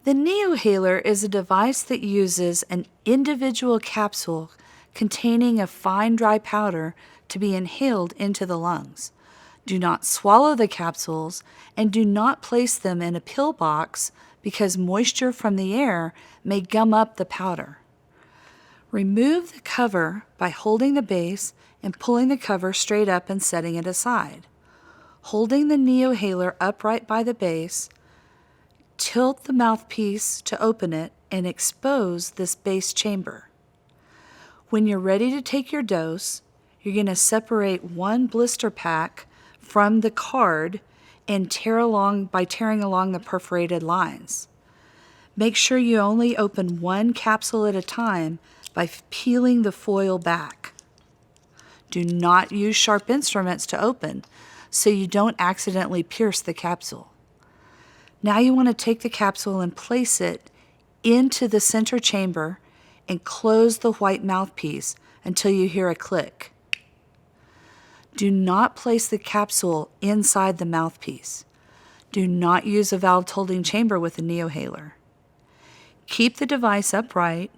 The Neohaler is a device that uses an individual capsule containing a fine dry powder to be inhaled into the lungs. Do not swallow the capsules and do not place them in a pill box because moisture from the air may gum up the powder. Remove the cover by holding the base and pulling the cover straight up and setting it aside. Holding the Neohaler upright by the base, tilt the mouthpiece to open it and expose this base chamber. When you're ready to take your dose, you're going to separate one blister pack from the card and tearing along the perforated lines. Make sure you only open one capsule at a time by peeling the foil back. Do not use sharp instruments to open so you don't accidentally pierce the capsule. Now you want to take the capsule and place it into the center chamber and close the white mouthpiece until you hear a click. Do not place the capsule inside the mouthpiece. Do not use a valved holding chamber with the Neohaler. Keep the device upright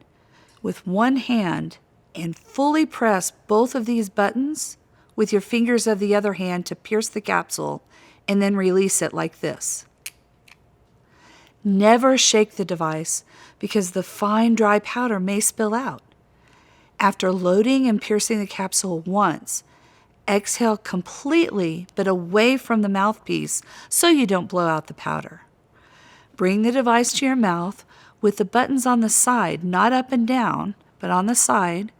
with one hand and fully press both of these buttons with your fingers of the other hand to pierce the capsule and then release it like this. Never shake the device because the fine dry powder may spill out. After loading and piercing the capsule once, exhale completely but away from the mouthpiece so you don't blow out the powder. Bring the device to your mouth with the buttons on the side, not up and down, but on the side.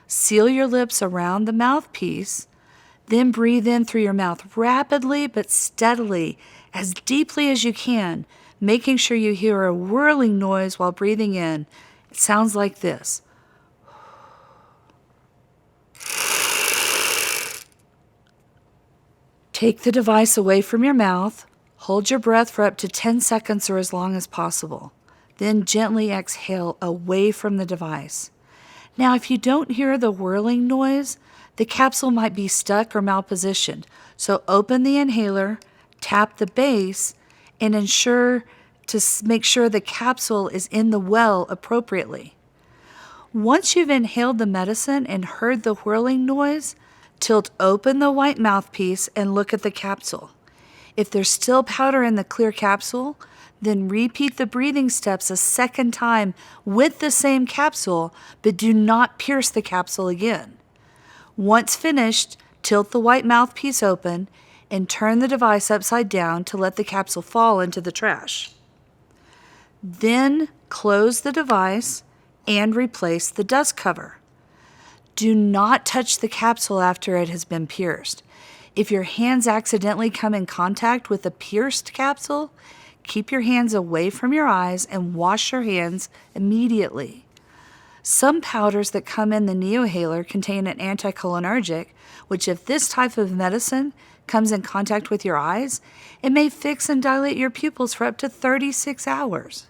Seal your lips around the mouthpiece, then breathe in through your mouth rapidly but steadily, as deeply as you can, making sure you hear a whirling noise while breathing in. It sounds like this. Take the device away from your mouth. Hold your breath for up to 10 seconds or as long as possible. Then gently exhale away from the device. Now, if you don't hear the whirling noise, the capsule might be stuck or malpositioned. So open the inhaler, tap the base, and make sure the capsule is in the well appropriately. Once you've inhaled the medicine and heard the whirling noise, tilt open the white mouthpiece and look at the capsule. If there's still powder in the clear capsule, then repeat the breathing steps a second time with the same capsule, but do not pierce the capsule again. Once finished, tilt the white mouthpiece open and turn the device upside down to let the capsule fall into the trash. Then close the device and replace the dust cover. Do not touch the capsule after it has been pierced. If your hands accidentally come in contact with a pierced capsule, keep your hands away from your eyes and wash your hands immediately. Some powders that come in the Neohaler contain an anticholinergic, which if this type of medicine comes in contact with your eyes, it may fix and dilate your pupils for up to 36 hours.